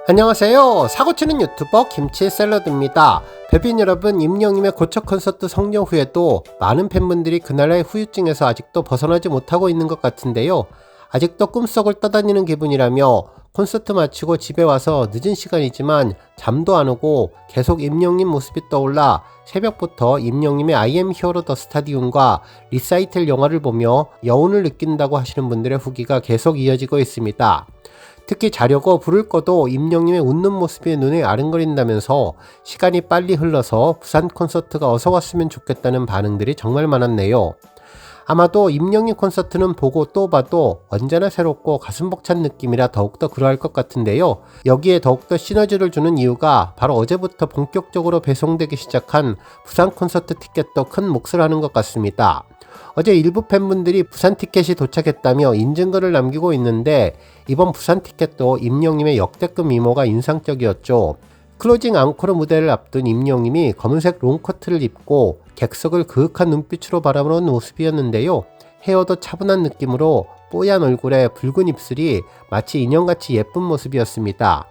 안녕하세요. 사고치는 유튜버 김치샐러드입니다. 배빈 여러분, 임영님의 고척 콘서트 성령 후에도 많은 팬분들이 그날의 후유증에서 아직도 벗어나지 못하고 있는 것 같은데요. 아직도 꿈속을 떠다니는 기분이라며 콘서트 마치고 집에 와서 늦은 시간이지만 잠도 안 오고 계속 임영님 모습이 떠올라 새벽부터 임영님의 I am hero the stadium과 리사이틀 영화를 보며 여운을 느낀다고 하시는 분들의 후기가 계속 이어지고 있습니다. 특히 자려고 불을 꺼도 임영님의 웃는 모습이 눈에 아른거린다면서 시간이 빨리 흘러서 부산 콘서트가 어서 왔으면 좋겠다는 반응들이 정말 많았네요. 아마도 임영님 콘서트는 보고 또 봐도 언제나 새롭고 가슴 벅찬 느낌이라 더욱더 그러할 것 같은데요. 여기에 더욱더 시너지를 주는 이유가 바로 어제부터 본격적으로 배송되기 시작한 부산 콘서트 티켓도 큰 몫을 하는 것 같습니다. 어제 일부 팬분들이 부산 티켓이 도착했다며 인증글을 남기고 있는데 이번 부산 티켓도 임영님의 역대급 미모가 인상적이었죠. 클로징 앙코르 무대를 앞둔 임영님이 검은색 롱코트를 입고 객석을 그윽한 눈빛으로 바라보는 모습이었는데요. 헤어도 차분한 느낌으로 뽀얀 얼굴에 붉은 입술이 마치 인형같이 예쁜 모습이었습니다.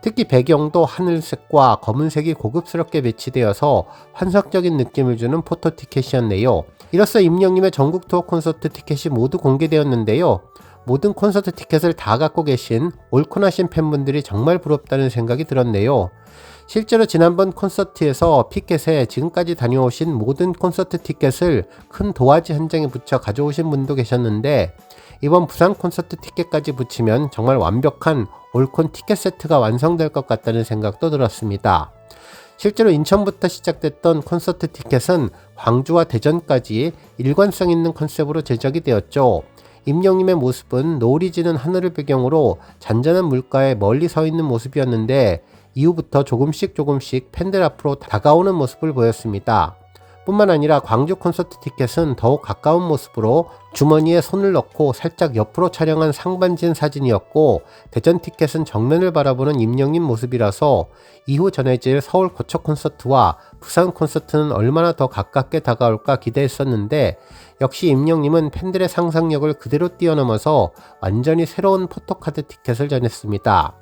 특히 배경도 하늘색과 검은색이 고급스럽게 배치되어서 환상적인 느낌을 주는 포토 티켓이었네요. 이로써 임영님의 전국 투어 콘서트 티켓이 모두 공개되었는데요. 모든 콘서트 티켓을 다 갖고 계신 올콘하신 팬분들이 정말 부럽다는 생각이 들었네요. 실제로 지난번 콘서트에서 피켓에 지금까지 다녀오신 모든 콘서트 티켓을 큰 도화지 한 장에 붙여 가져오신 분도 계셨는데 이번 부산 콘서트 티켓까지 붙이면 정말 완벽한 올콘 티켓 세트가 완성될 것 같다는 생각도 들었습니다. 실제로 인천부터 시작됐던 콘서트 티켓은 광주와 대전까지 일관성 있는 컨셉으로 제작이 되었죠. 임영님의 모습은 노을이 지는 하늘을 배경으로 잔잔한 물가에 멀리 서 있는 모습이었는데 이후부터 조금씩 팬들 앞으로 다가오는 모습을 보였습니다. 뿐만 아니라 광주 콘서트 티켓은 더욱 가까운 모습으로 주머니에 손을 넣고 살짝 옆으로 촬영한 상반진 사진이었고 대전 티켓은 정면을 바라보는 임영님 모습이라서 이후 전해질 서울 고척 콘서트와 부산 콘서트는 얼마나 더 가깝게 다가올까 기대했었는데 역시 임영님은 팬들의 상상력을 그대로 뛰어넘어서 완전히 새로운 포토카드 티켓을 전했습니다.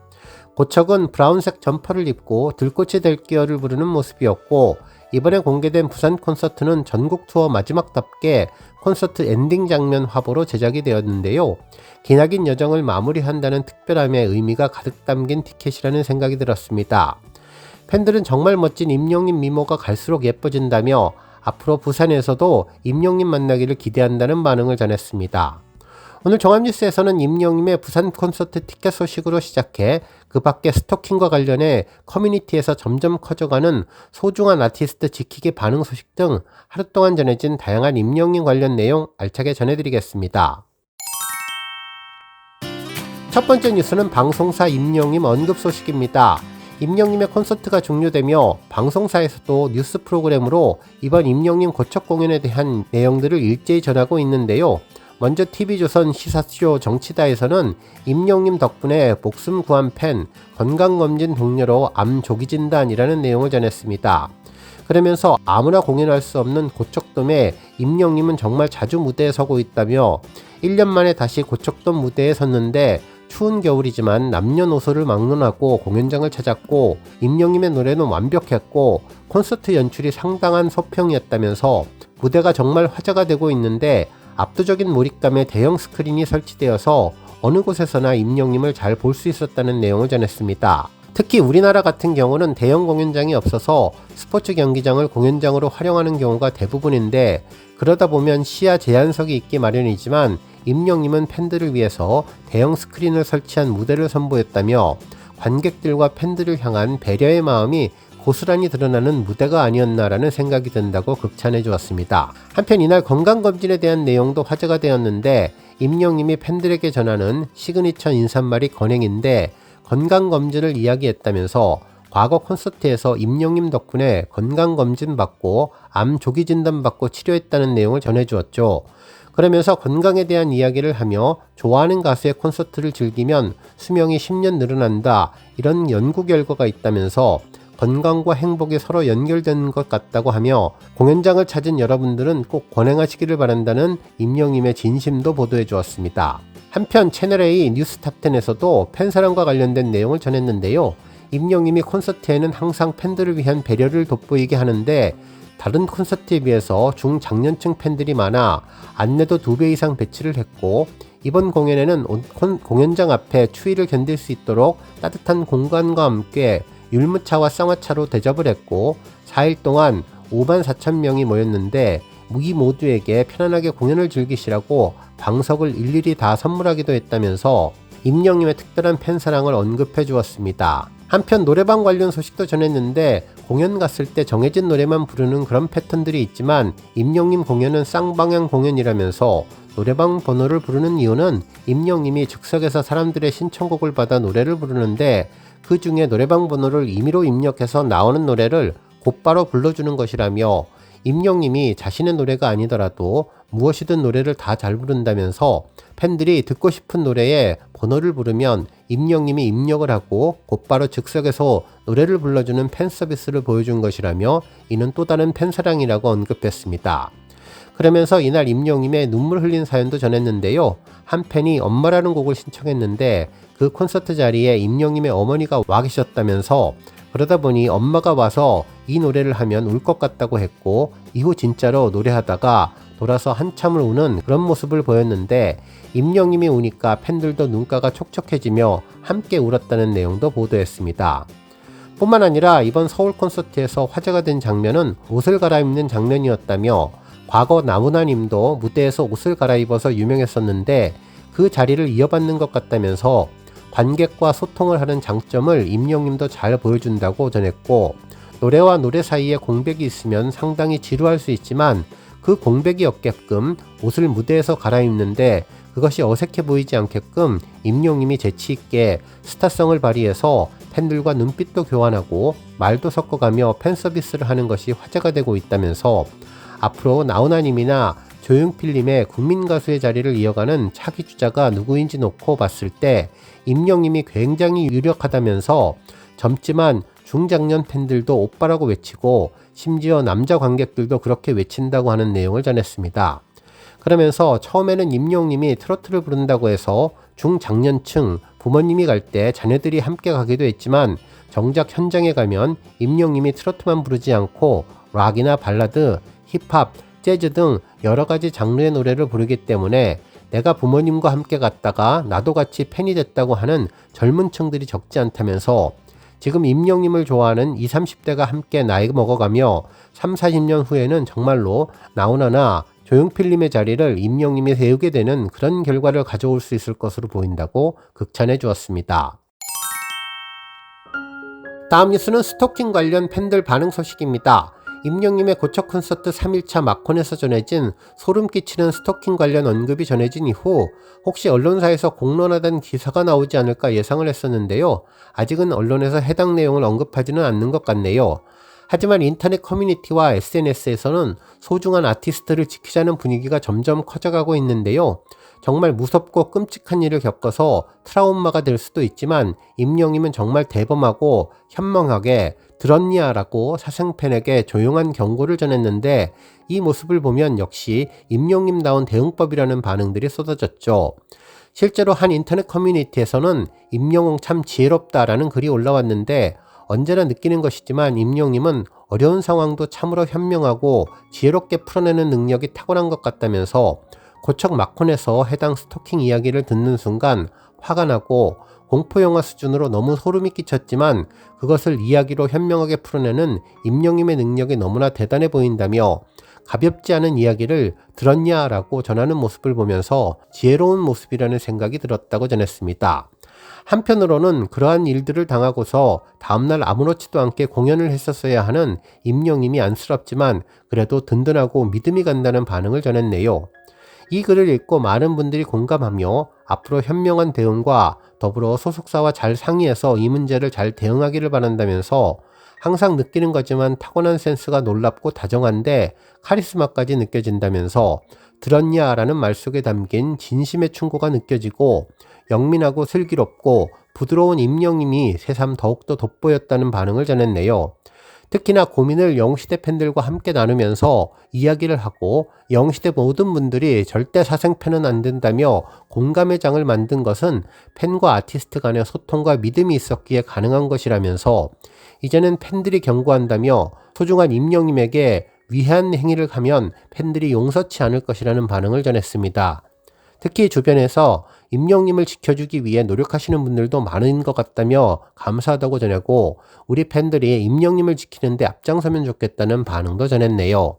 고척은 브라운색 점퍼를 입고 들꽃이 될기어를 부르는 모습이었고 이번에 공개된 부산 콘서트는 전국 투어 마지막답게 콘서트 엔딩 장면 화보로 제작이 되었는데요. 기나긴 여정을 마무리한다는 특별함의 의미가 가득 담긴 티켓이라는 생각이 들었습니다. 팬들은 정말 멋진 임영님 미모가 갈수록 예뻐진다며 앞으로 부산에서도 임영님 만나기를 기대한다는 반응을 전했습니다. 오늘 종합뉴스에서는 임영님의 부산 콘서트 티켓 소식으로 시작해 그 밖에 스토킹과 관련해 커뮤니티에서 점점 커져가는 소중한 아티스트 지키기 반응 소식 등 하루 동안 전해진 다양한 임영님 관련 내용 알차게 전해드리겠습니다. 첫 번째 뉴스는 방송사 임영님 언급 소식입니다. 임영님의 콘서트가 종료되며 방송사에서도 뉴스 프로그램으로 이번 임영님 고척 공연에 대한 내용들을 일제히 전하고 있는데요. 먼저 TV조선 시사쇼 정치다에서는 임영님 덕분에 목숨 구한 팬, 건강검진 동료로 암 조기 진단이라는 내용을 전했습니다. 그러면서 아무나 공연할 수 없는 고척돔에 임영님은 정말 자주 무대에 서고 있다며 1년 만에 다시 고척돔 무대에 섰는데 추운 겨울이지만 남녀노소를 막론하고 공연장을 찾았고 임영님의 노래는 완벽했고 콘서트 연출이 상당한 소평이었다면서 무대가 정말 화제가 되고 있는데 압도적인 몰입감에 대형 스크린이 설치되어서 어느 곳에서나 임영님을 잘 볼 수 있었다는 내용을 전했습니다. 특히 우리나라 같은 경우는 대형 공연장이 없어서 스포츠 경기장을 공연장으로 활용하는 경우가 대부분인데 그러다 보면 시야 제한석이 있기 마련이지만 임영님은 팬들을 위해서 대형 스크린을 설치한 무대를 선보였다며 관객들과 팬들을 향한 배려의 마음이 고스란히 드러나는 무대가 아니었나라는 생각이 든다고 극찬해 주었습니다. 한편 이날 건강검진에 대한 내용도 화제가 되었는데 임영님이 팬들에게 전하는 시그니처 인사말이 건행인데 건강검진을 이야기했다면서 과거 콘서트에서 임영님 덕분에 건강검진 받고 암 조기 진단 받고 치료했다는 내용을 전해주었죠. 그러면서 건강에 대한 이야기를 하며 좋아하는 가수의 콘서트를 즐기면 수명이 10년 늘어난다 이런 연구 결과가 있다면서 건강과 행복이 서로 연결되는 것 같다고 하며 공연장을 찾은 여러분들은 꼭 권행하시기를 바란다는 임영님의 진심도 보도해 주었습니다. 한편 채널A 뉴스탑10에서도 팬사랑과 관련된 내용을 전했는데요. 임영님이 콘서트에는 항상 팬들을 위한 배려를 돋보이게 하는데 다른 콘서트에 비해서 중장년층 팬들이 많아 안내도 2배 이상 배치를 했고 이번 공연에는 공연장 앞에 추위를 견딜 수 있도록 따뜻한 공간과 함께 율무차와 쌍화차로 대접을 했고 4일 동안 54,000명이 모였는데 이 모두에게 편안하게 공연을 즐기시라고 방석을 일일이 다 선물하기도 했다면서 임영님의 특별한 팬사랑을 언급해 주었습니다. 한편 노래방 관련 소식도 전했는데 공연 갔을 때 정해진 노래만 부르는 그런 패턴들이 있지만 임영님 공연은 쌍방향 공연이라면서 노래방 번호를 부르는 이유는 임영님이 즉석에서 사람들의 신청곡을 받아 노래를 부르는데 그 중에 노래방 번호를 임의로 입력해서 나오는 노래를 곧바로 불러주는 것이라며 임영님이 자신의 노래가 아니더라도 무엇이든 노래를 다 잘 부른다면서 팬들이 듣고 싶은 노래에 번호를 부르면 임영님이 입력을 하고 곧바로 즉석에서 노래를 불러주는 팬 서비스를 보여준 것이라며 이는 또 다른 팬사랑이라고 언급했습니다. 그러면서 이날 임영님의 눈물 흘린 사연도 전했는데요. 한 팬이 엄마라는 곡을 신청했는데 그 콘서트 자리에 임영님의 어머니가 와 계셨다면서 그러다 보니 엄마가 와서 이 노래를 하면 울 것 같다고 했고 이후 진짜로 노래하다가 돌아서 한참을 우는 그런 모습을 보였는데 임영님이 우니까 팬들도 눈가가 촉촉해지며 함께 울었다는 내용도 보도했습니다. 뿐만 아니라 이번 서울 콘서트에서 화제가 된 장면은 옷을 갈아입는 장면이었다며 과거 나훈아님도 무대에서 옷을 갈아입어서 유명했었는데 그 자리를 이어받는 것 같다면서 관객과 소통을 하는 장점을 임영님도 잘 보여준다고 전했고 노래와 노래 사이에 공백이 있으면 상당히 지루할 수 있지만 그 공백이 없게끔 옷을 무대에서 갈아입는데 그것이 어색해 보이지 않게끔 임영님이 재치있게 스타성을 발휘해서 팬들과 눈빛도 교환하고 말도 섞어가며 팬 서비스를 하는 것이 화제가 되고 있다면서 앞으로 나훈아님이나 조용필님의 국민가수의 자리를 이어가는 차기 주자가 누구인지 놓고 봤을 때 임영님이 굉장히 유력하다면서 젊지만 중장년 팬들도 오빠라고 외치고 심지어 남자 관객들도 그렇게 외친다고 하는 내용을 전했습니다. 그러면서 처음에는 임영님이 트로트를 부른다고 해서 중장년층 부모님이 갈 때 자녀들이 함께 가기도 했지만 정작 현장에 가면 임영님이 트로트만 부르지 않고 락이나 발라드, 힙합, 재즈 등 여러가지 장르의 노래를 부르기 때문에 내가 부모님과 함께 갔다가 나도 같이 팬이 됐다고 하는 젊은 층들이 적지 않다면서 지금 임영님을 좋아하는 20, 30대가 함께 나이 먹어가며 3, 40년 후에는 정말로 나훈아나 조용필님의 자리를 임영님이 세우게 되는 그런 결과를 가져올 수 있을 것으로 보인다고 극찬해 주었습니다. 다음 뉴스는 스토킹 관련 팬들 반응 소식입니다. 임영님의 고척 콘서트 3일차 막콘에서 전해진 소름 끼치는 스토킹 관련 언급이 전해진 이후 혹시 언론사에서 공론화된 기사가 나오지 않을까 예상을 했었는데요. 아직은 언론에서 해당 내용을 언급하지는 않는 것 같네요. 하지만 인터넷 커뮤니티와 SNS에서는 소중한 아티스트를 지키자는 분위기가 점점 커져가고 있는데요. 정말 무섭고 끔찍한 일을 겪어서 트라우마가 될 수도 있지만 임영님은 정말 대범하고 현명하게 들었냐 라고 사생팬에게 조용한 경고를 전했는데 이 모습을 보면 역시 임영님다운 대응법이라는 반응들이 쏟아졌죠. 실제로 한 인터넷 커뮤니티에서는 임영웅 참 지혜롭다라는 글이 올라왔는데 언제나 느끼는 것이지만 임영님은 어려운 상황도 참으로 현명하고 지혜롭게 풀어내는 능력이 탁월한 것 같다면서 고척 막콘에서 해당 스토킹 이야기를 듣는 순간 화가 나고 공포영화 수준으로 너무 소름이 끼쳤지만 그것을 이야기로 현명하게 풀어내는 임영님의 능력이 너무나 대단해 보인다며 가볍지 않은 이야기를 들었냐 라고 전하는 모습을 보면서 지혜로운 모습이라는 생각이 들었다고 전했습니다. 한편으로는 그러한 일들을 당하고서 다음날 아무렇지도 않게 공연을 했었어야 하는 임영님이 안쓰럽지만 그래도 든든하고 믿음이 간다는 반응을 전했네요. 이 글을 읽고 많은 분들이 공감하며 앞으로 현명한 대응과 더불어 소속사와 잘 상의해서 이 문제를 잘 대응하기를 바란다면서 항상 느끼는 거지만 타고난 센스가 놀랍고 다정한데 카리스마까지 느껴진다면서 들었냐 라는 말 속에 담긴 진심의 충고가 느껴지고 영민하고 슬기롭고 부드러운 임영웅이 새삼 더욱더 돋보였다는 반응을 전했네요. 특히나 고민을 영웅시대 팬들과 함께 나누면서 이야기를 하고 영웅시대 모든 분들이 절대 사생팬은 안 된다며 공감의 장을 만든 것은 팬과 아티스트 간의 소통과 믿음이 있었기에 가능한 것이라면서 이제는 팬들이 경고한다며 소중한 임영웅에게 위해한 행위를 하면 팬들이 용서치 않을 것이라는 반응을 전했습니다. 특히 주변에서 임영웅을 지켜주기 위해 노력하시는 분들도 많은 것 같다며 감사하다고 전하고 우리 팬들이 임영웅을 지키는데 앞장서면 좋겠다는 반응도 전했네요.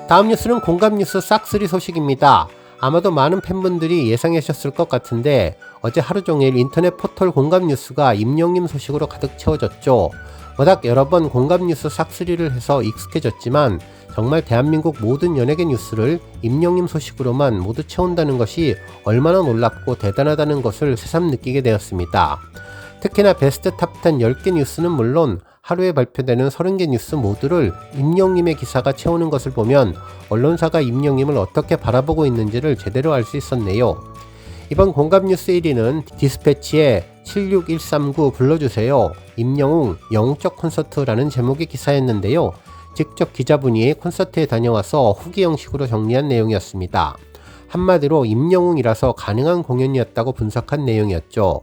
다음 뉴스는 공감뉴스 싹쓸이 소식입니다. 아마도 많은 팬분들이 예상하셨을 것 같은데 어제 하루 종일 인터넷 포털 공감뉴스가 임영웅 소식으로 가득 채워졌죠. 워낙 여러 번 공감뉴스 싹쓸이를 해서 익숙해졌지만 정말 대한민국 모든 연예계 뉴스를 임영웅 소식으로만 모두 채운다는 것이 얼마나 놀랍고 대단하다는 것을 새삼 느끼게 되었습니다. 특히나 베스트 탑10 10개 뉴스는 물론 하루에 발표되는 30개 뉴스 모두를 임영웅의 기사가 채우는 것을 보면 언론사가 임영웅을 어떻게 바라보고 있는지를 제대로 알 수 있었네요. 이번 공감뉴스 1위는 디스패치의 76139 불러주세요. 임영웅 영웅적 콘서트라는 제목의 기사였는데요. 직접 기자분이 콘서트에 다녀와서 후기 형식으로 정리한 내용이었습니다. 한마디로 임영웅이라서 가능한 공연이었다고 분석한 내용이었죠.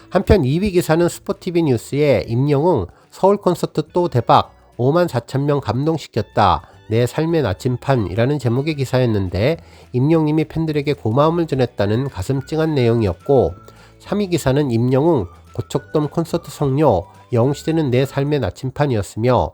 한편 2위 기사는 스포티비 뉴스의 임영웅 서울 콘서트 또 대박 54,000명 감동시켰다. 내 삶의 나침판이라는 제목의 기사였는데 임영웅이 팬들에게 고마움을 전했다는 가슴 찡한 내용이었고 3위 기사는 임영웅 고척돔 콘서트 성료 영웅시대는 내 삶의 나침판이었으며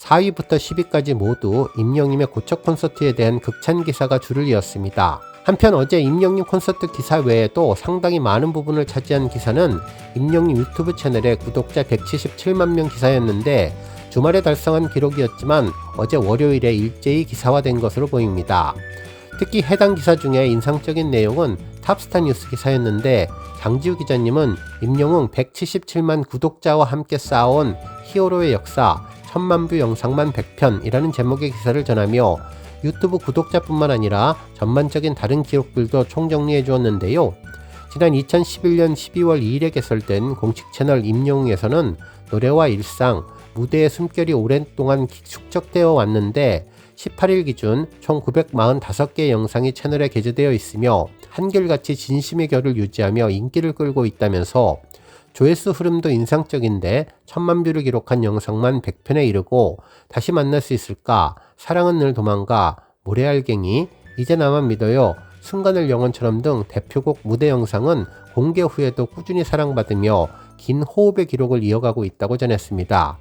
4위부터 10위까지 모두 임영웅의 고척 콘서트에 대한 극찬 기사가 줄을 이었습니다. 한편 어제 임영웅 콘서트 기사 외에도 상당히 많은 부분을 차지한 기사는 임영웅 유튜브 채널의 구독자 177만 명 기사였는데 주말에 달성한 기록이었지만 어제 월요일에 일제히 기사화된 것으로 보입니다. 특히 해당 기사 중에 인상적인 내용은 탑스타 뉴스 기사였는데 장지우 기자님은 임영웅 177만 구독자와 함께 쌓아온 히어로의 역사 1000만 뷰 영상만 100편이라는 제목의 기사를 전하며 유튜브 구독자뿐만 아니라 전반적인 다른 기록들도 총정리해 주었는데요. 지난 2011년 12월 2일에 개설된 공식 채널 임영웅에서는 노래와 일상, 무대의 숨결이 오랫동안 축적되어 왔는데 18일 기준 총 945개의 영상이 채널에 게재되어 있으며 한결같이 진심의 결을 유지하며 인기를 끌고 있다면서 조회수 흐름도 인상적인데 1000만 뷰를 기록한 영상만 100편에 이르고 다시 만날 수 있을까, 사랑은 늘 도망가, 모래알갱이, 이제 나만 믿어요, 순간을 영원처럼 등 대표곡 무대 영상은 공개 후에도 꾸준히 사랑받으며 긴 호흡의 기록을 이어가고 있다고 전했습니다.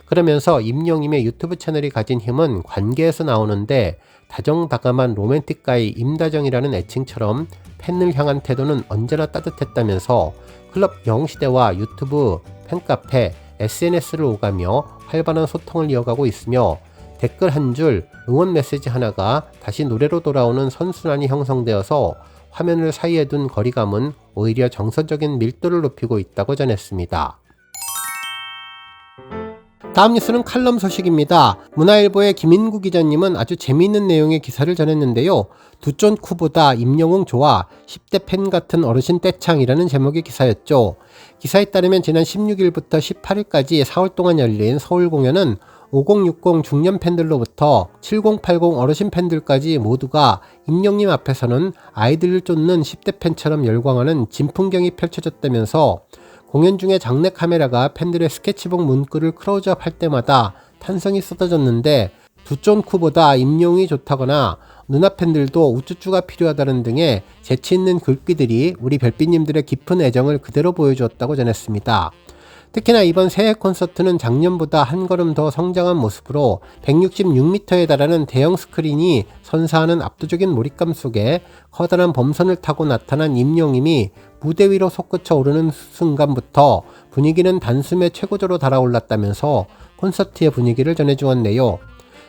그러면서 임영웅의 유튜브 채널이 가진 힘은 관계에서 나오는데 다정다감한 로맨틱가이 임다정이라는 애칭처럼 팬을 향한 태도는 언제나 따뜻했다면서 클럽 영웅시대와 유튜브, 팬카페, SNS를 오가며 활발한 소통을 이어가고 있으며 댓글 한 줄, 응원 메시지 하나가 다시 노래로 돌아오는 선순환이 형성되어서 화면을 사이에 둔 거리감은 오히려 정서적인 밀도를 높이고 있다고 전했습니다. 다음 뉴스는 칼럼 소식입니다. 문화일보의 김인구 기자님은 아주 재미있는 내용의 기사를 전했는데요. 두존 쿠보다 임영웅 좋아 10대 팬 같은 어르신 떼창이라는 제목의 기사였죠. 기사에 따르면 지난 16일부터 18일까지 4월 동안 열린 서울 공연은 5060 중년 팬들로부터 7080 어르신 팬들까지 모두가 임영웅 앞에서는 아이들을 쫓는 10대 팬처럼 열광하는 진풍경이 펼쳐졌다면서 공연 중에 장내 카메라가 팬들의 스케치북 문구를 클로즈업 할 때마다 탄성이 쏟아졌는데 두존쿠보다 임영웅이 좋다거나 누나 팬들도 우쭈쭈가 필요하다는 등의 재치있는 글귀들이 우리 별빛님들의 깊은 애정을 그대로 보여주었다고 전했습니다. 특히나 이번 새해 콘서트는 작년보다 한 걸음 더 성장한 모습으로 166m에 달하는 대형 스크린이 선사하는 압도적인 몰입감 속에 커다란 범선을 타고 나타난 임영웅이 무대 위로 솟구쳐 오르는 순간부터 분위기는 단숨에 최고조로 달아올랐다면서 콘서트의 분위기를 전해주었네요.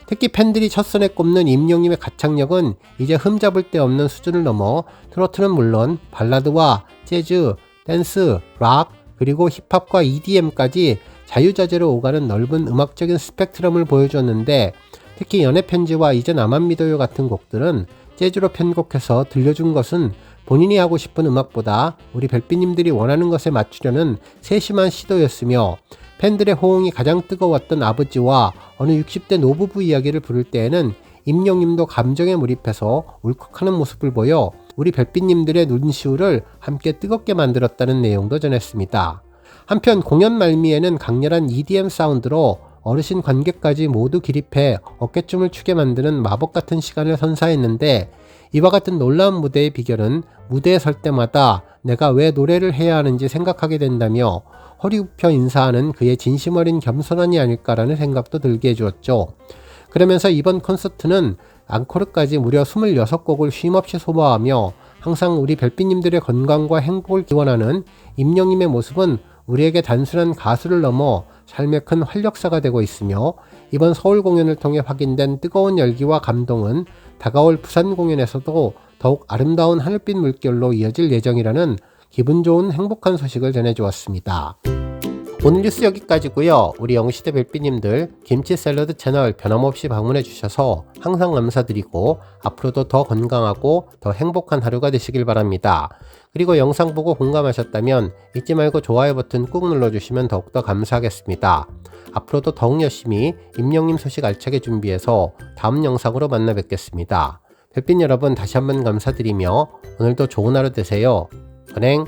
특히 팬들이 첫선에 꼽는 임영웅의 가창력은 이제 흠잡을 데 없는 수준을 넘어 트로트는 물론 발라드와 재즈, 댄스, 락, 그리고 힙합과 EDM까지 자유자재로 오가는 넓은 음악적인 스펙트럼을 보여주었는데 특히 연애편지와 이제 나만 믿어요 같은 곡들은 재즈로 편곡해서 들려준 것은 본인이 하고 싶은 음악보다 우리 별빛님들이 원하는 것에 맞추려는 세심한 시도였으며 팬들의 호응이 가장 뜨거웠던 아버지와 어느 60대 노부부 이야기를 부를 때에는 임영님도 감정에 몰입해서 울컥하는 모습을 보여 우리 별빛님들의 눈시울을 함께 뜨겁게 만들었다는 내용도 전했습니다. 한편 공연 말미에는 강렬한 EDM 사운드로 어르신 관객까지 모두 기립해 어깨춤을 추게 만드는 마법 같은 시간을 선사했는데, 이와 같은 놀라운 무대의 비결은 무대에 설 때마다 내가 왜 노래를 해야 하는지 생각하게 된다며 허리 굽혀 인사하는 그의 진심 어린 겸손함이 아닐까라는 생각도 들게 해주었죠. 그러면서 이번 콘서트는 앙코르까지 무려 26곡을 쉼없이 소화하며 항상 우리 별빛님들의 건강과 행복을 기원하는 임영님의 모습은 우리에게 단순한 가수를 넘어 삶의 큰 활력사가 되고 있으며, 이번 서울 공연을 통해 확인된 뜨거운 열기와 감동은 다가올 부산 공연에서도 더욱 아름다운 하늘빛 물결로 이어질 예정이라는 기분 좋은 행복한 소식을 전해주었습니다. 오늘 뉴스 여기까지고요. 우리 영시대 별빛님들 김치 샐러드 채널 변함없이 방문해 주셔서 항상 감사드리고 앞으로도 더 건강하고 더 행복한 하루가 되시길 바랍니다. 그리고 영상 보고 공감하셨다면 잊지 말고 좋아요 버튼 꾹 눌러주시면 더욱더 감사하겠습니다. 앞으로도 더욱 열심히 임영님 소식 알차게 준비해서 다음 영상으로 만나 뵙겠습니다. 별빛 여러분 다시 한번 감사드리며 오늘도 좋은 하루 되세요. 은행